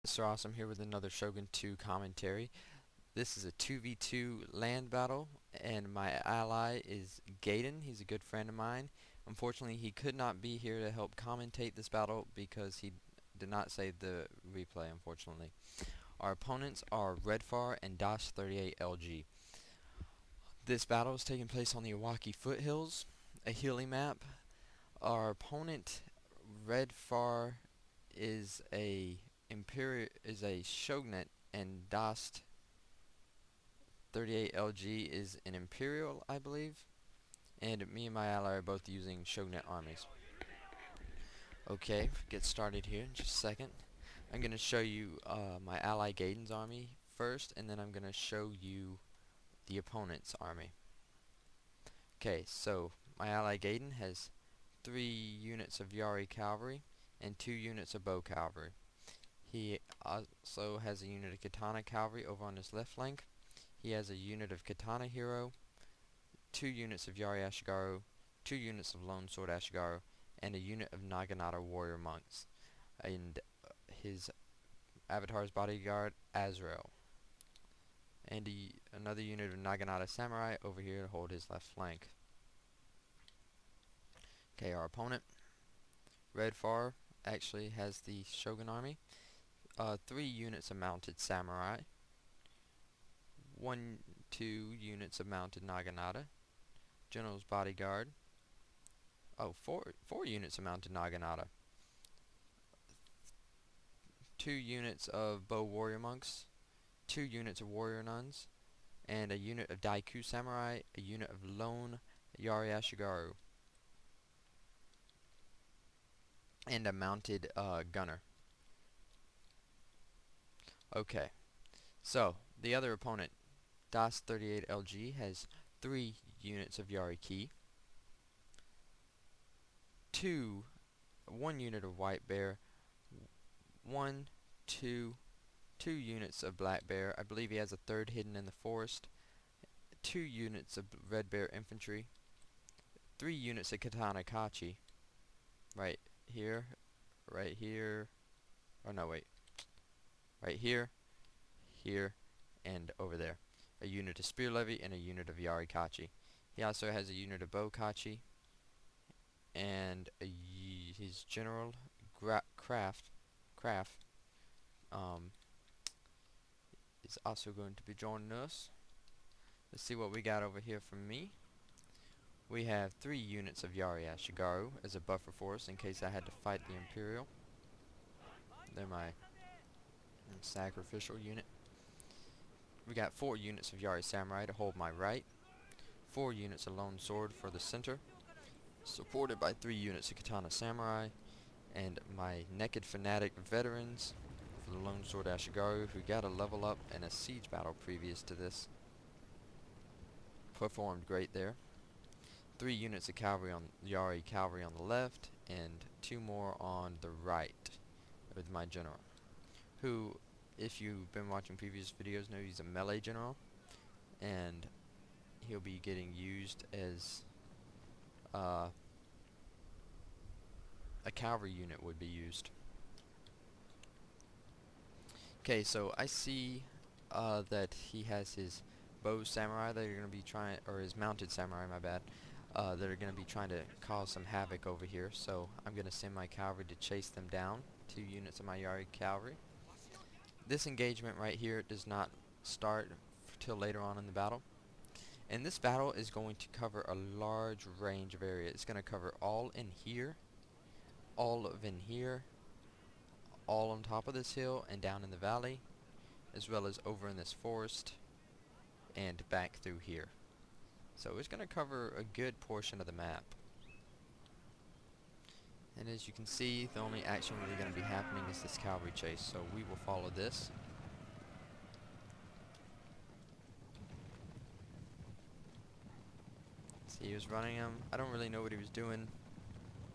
Mr. Awesome here with another Shogun 2 commentary. This is a 2v2 land battle, and my ally is Gaiden. He's a good friend of mine. Unfortunately, he could not be here to help commentate this battle because he did not save the replay, unfortunately. Our opponents are Redfar and DOS38LG. This battle is taking place on the Iwaki foothills, a hilly map. Our opponent, Redfar, is a shogunate, and Dost 38LG is an imperial, I believe. And me and my ally are both using shogunate armies. Okay, get started here in just a second. I'm going to show you my ally Gaiden's army first, and then I'm going to show you the opponent's army. Okay, so my ally Gaiden has 3 units of Yari cavalry and 2 units of bow cavalry. He also has a unit of Katana Cavalry over on his left flank. He has a unit of Katana Hero, 2 units of Yari Ashigaru, 2 units of Lone Sword Ashigaru, and a unit of Naginata Warrior Monks. And his avatar's bodyguard, Azrael. And another unit of Naginata Samurai over here to hold his left flank. Okay, our opponent, Redfar, actually has the Shogun army. 3 units of mounted samurai, 2 units of mounted Naginata, general's bodyguard, 4 units of mounted Naginata, 2 units of bow warrior monks, 2 units of warrior nuns, and a unit of Daiku samurai, a unit of lone Yari Ashigaru, and a mounted gunner. Okay, so the other opponent, DOS38LG, has 3 units of Yari Ki, 1 unit of White Bear, 2 units of Black Bear. I believe he has a third hidden in the forest. 2 units of Red Bear infantry, 3 units of Katana Kachi, right here, oh no wait, right here, and over there. A unit of Spear Levy and a unit of Yari Kachi. He also has a unit of Bow Kachi, and his general Craft is also going to be joining us. Let's see what we got over here from me. We have 3 units of Yari Ashigaru as a buffer force in case I had to fight the Imperial. They're my sacrificial unit. We got 4 units of Yari Samurai to hold my right, 4 units of Lone Sword for the center, supported by 3 units of Katana Samurai, and my Naked Fanatic veterans for the Lone Sword Ashigaru, who got a level up in a siege battle previous to this. Performed great there. 3 units of cavalry on Yari cavalry on the left, and 2 more on the right with my general, who, if you've been watching previous videos, know he's a melee general, and he'll be getting used as a cavalry unit would be used. Okay, so I see that he has his bow samurai that are going to be trying, or his mounted samurai, my bad, that are going to be trying to cause some havoc over here. So I'm going to send my cavalry to chase them down. 2 units of my Yari cavalry. This engagement right here does not start till later on in the battle. And this battle is going to cover a large range of area. It's going to cover all in here, all of in here, all on top of this hill and down in the valley, as well as over in this forest and back through here. So it's going to cover a good portion of the map. And as you can see, the only action really going to be happening is this cavalry chase, so we will follow this. See, he was running him. I don't really know what he was doing.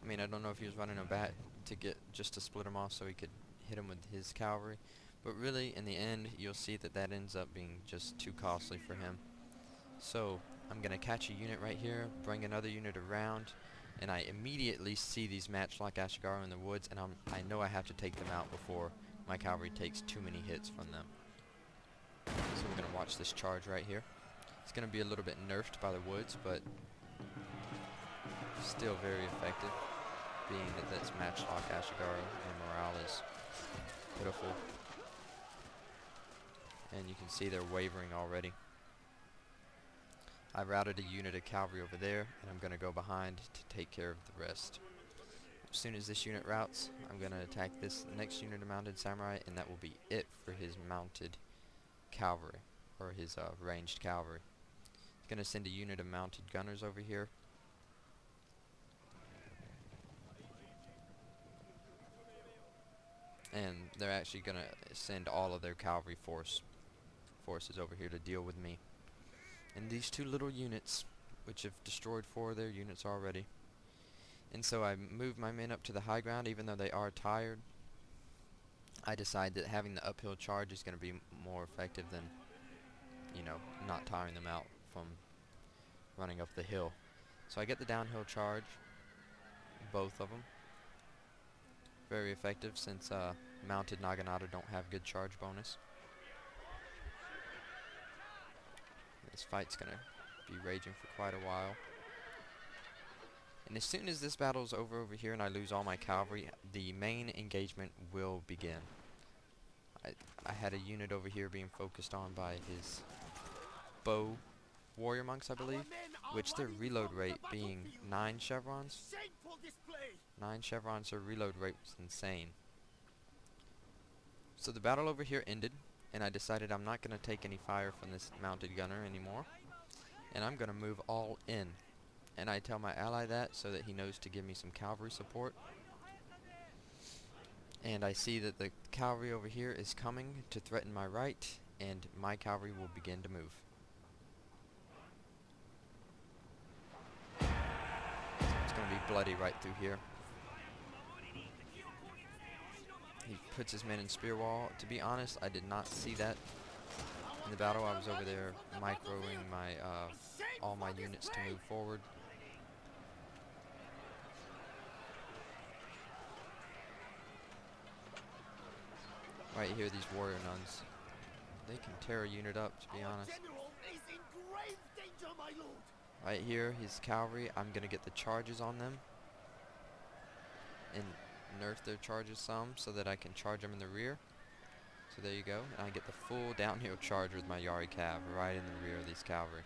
I mean, I don't know if he was running a bat to just to split him off so he could hit him with his cavalry. But really, in the end, you'll see that that ends up being just too costly for him. So I'm going to catch a unit right here, bring another unit around, and I immediately see these match like Ashigaru in the woods, and I know I have to take them out before my cavalry takes too many hits from them. So we're going to watch this charge right here. It's going to be a little bit nerfed by the woods, but still very effective, being that that's matchlock Ashigaru and morale is pitiful. And you can see they're wavering already. I routed a unit of cavalry over there, and I'm going to go behind to take care of the rest. As soon as this unit routes, I'm going to attack this next unit of mounted samurai, and that will be it for his mounted cavalry, or his ranged cavalry. He's going to send a unit of mounted gunners over here. And they're actually going to send all of their cavalry forces over here to deal with me. And these two little units, which have destroyed 4 of their units already. And so I moved my men up to the high ground, even though they are tired. I decide that having the uphill charge is going to be more effective than, you know, not tiring them out from running up the hill. So I get the downhill charge, both of them. Very effective since mounted Naginata don't have good charge bonus. This fight's gonna be raging for quite a while. And as soon as this battle's over here and I lose all my cavalry, the main engagement will begin. I had a unit over here being focused on by his bow warrior monks, I believe, which their reload rate being 9 chevrons. 9 chevrons, their reload rate was insane. So the battle over here ended, and I decided I'm not going to take any fire from this mounted gunner anymore, and I'm going to move all in. And I tell my ally that so that he knows to give me some cavalry support. And I see that the cavalry over here is coming to threaten my right, and my cavalry will begin to move. It's going to be bloody right through here. He puts his men in spear wall. To be honest, I did not see that in the battle. I was over there microing my all my units to move forward. Right here, these warrior nuns, they can tear a unit up, to be honest. Right here, his cavalry, I'm going to get the charges on them and nerf their charges some so that I can charge them in the rear. So there you go, and I get the full downhill charge with my Yari Cav right in the rear of these cavalry.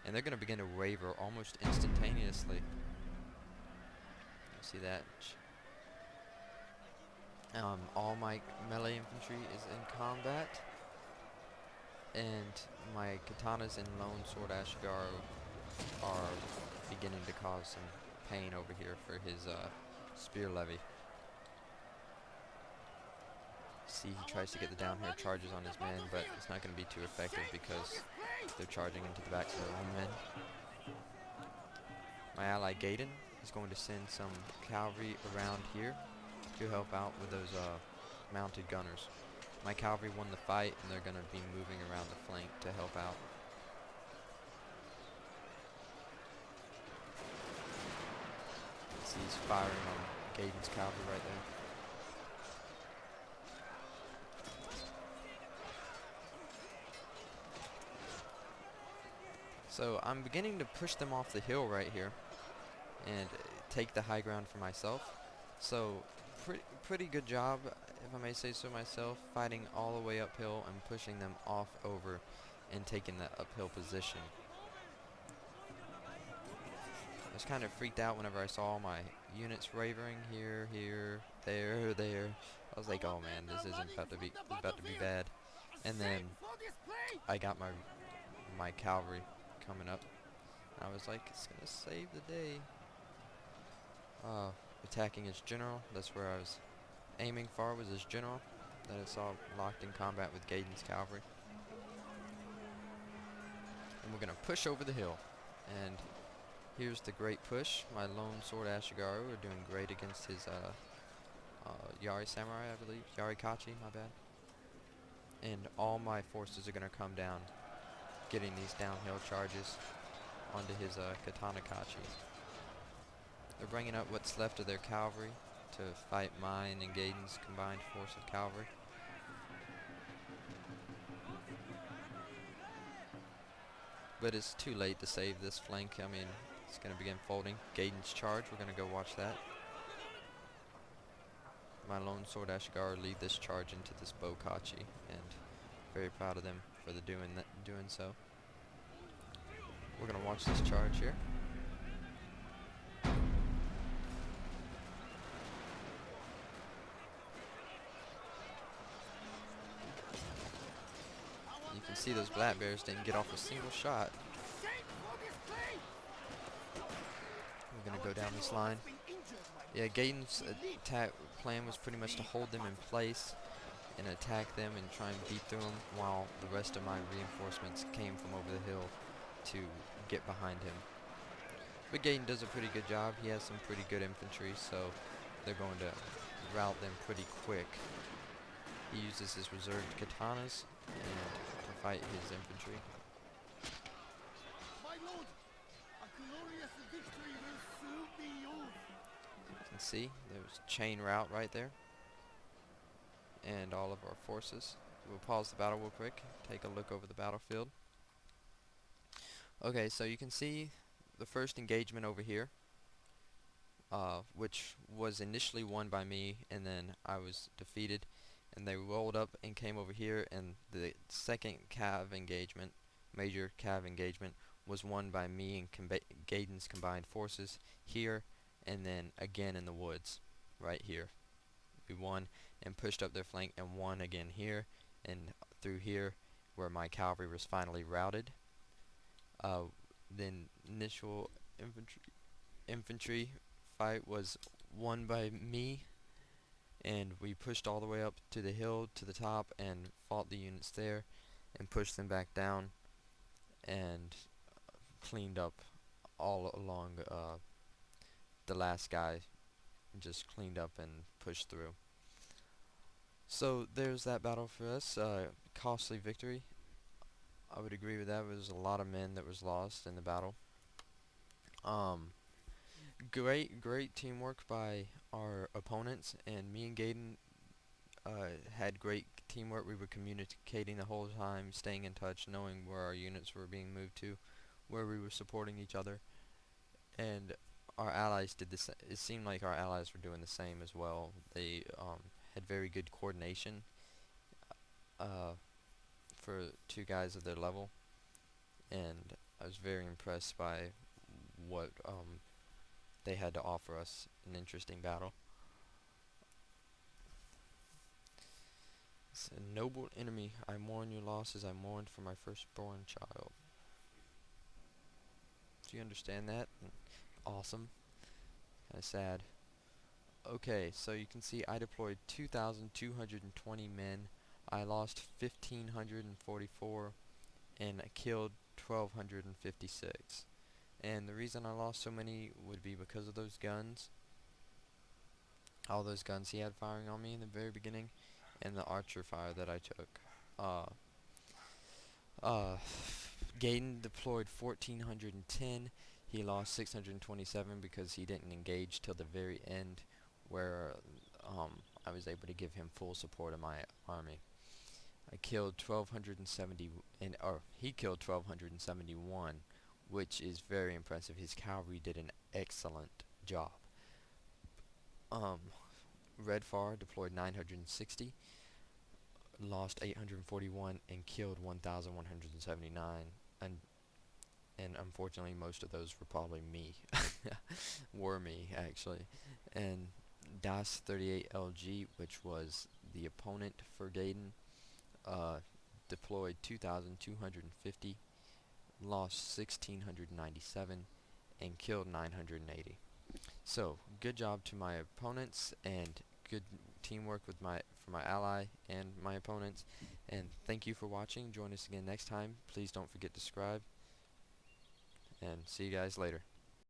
And they're going to begin to waver almost instantaneously. You see that? All my melee infantry is in combat, and my katanas and lone sword Ashigaru are beginning to cause some pain over here for his spear levy. See, he tries to get the downhill charges on his men, but it's not going to be too effective because they're charging into the backs of their own men. My ally Gaiden is going to send some cavalry around here to help out with those mounted gunners. My cavalry won the fight, and they're going to be moving around the flank to help out. See, he's firing on Gaiden's cavalry right there. So I'm beginning to push them off the hill right here and take the high ground for myself. So pretty good job, if I may say so myself, fighting all the way uphill and pushing them off over and taking that uphill position. I was kind of freaked out whenever I saw my units wavering here, there. I was like, oh man, this isn't about to be bad. And then I got my cavalry coming up. I was like, it's gonna save the day. Attacking his general. That's where I was aiming for, was his general that I saw locked in combat with Gaiden's cavalry. And we're gonna push over the hill. And here's the great push. My lone sword Ashigaru are doing great against his Yari samurai, I believe. Yari Kachi, my bad. And all my forces are gonna come down, getting these downhill charges onto his Katana Kachi. They're bringing up what's left of their cavalry to fight mine and Gaiden's combined force of cavalry. but it's too late to save this flank. I mean, it's going to begin folding. Gaiden's charge, we're going to go watch that. My lone sword Ashigaru lead this charge into this Bokachi, and very proud of them for doing so. We're going to watch this charge here. You can see those black bears didn't get off a single shot. We're going to go down this line. Yeah, Gaiden's attack plan was pretty much to hold them in place and attack them and try and beat through them, while the rest of my reinforcements came from over the hill to get behind him. But Gaiden does a pretty good job. He has some pretty good infantry, so they're going to rout them pretty quick. He uses his reserved katanas and to fight his infantry. My lord, a glorious victory will soon be yours. You can see there's chain rout right there, and all of our forces. We'll pause the battle real quick, take a look over the battlefield. Okay, so you can see the first engagement over here, which was initially won by me, and then I was defeated, and they rolled up and came over here, and the second cav engagement, major cav engagement, was won by me and Gaiden's combined forces here, and then again in the woods, right here. We won and pushed up their flank and won again here and through here, where my cavalry was finally routed. Then initial infantry fight was won by me, and we pushed all the way up to the hill to the top and fought the units there and pushed them back down and cleaned up all along the last guy, just cleaned up and pushed through. So there's that battle for us. Costly victory. I would agree with that. There was a lot of men that was lost in the battle. Great teamwork by our opponents, and me and Gaiden had great teamwork. We were communicating the whole time, staying in touch, knowing where our units were being moved to, where we were supporting each other, and our allies did this. It seemed like our allies were doing the same as well. They had very good coordination for two guys of their level, and I was very impressed by what they had to offer us. An interesting battle. It's a noble enemy. I mourn your losses. I mourned for my firstborn child. Do you understand that? Awesome. Kind of sad. Okay, so you can see I deployed 2,220 men. I lost 1,544, and I killed 1,256. And the reason I lost so many would be because of those guns. All those guns he had firing on me in the very beginning, and the archer fire that I took. Gaiden deployed 1,410. He lost 627 because he didn't engage till the very end, where I was able to give him full support of my army. I killed 1,270, or he killed 1,271, which is very impressive. His cavalry did an excellent job. Redfar deployed 960, lost 841, and killed 1,179, and unfortunately most of those were probably me. Were me, actually. And Das 38 LG, which was the opponent for Gaiden, deployed 2,250, lost 1,697, and killed 980. So, good job to my opponents, and good teamwork with for my ally and my opponents. And thank you for watching. Join us again next time. Please don't forget to subscribe, and see you guys later.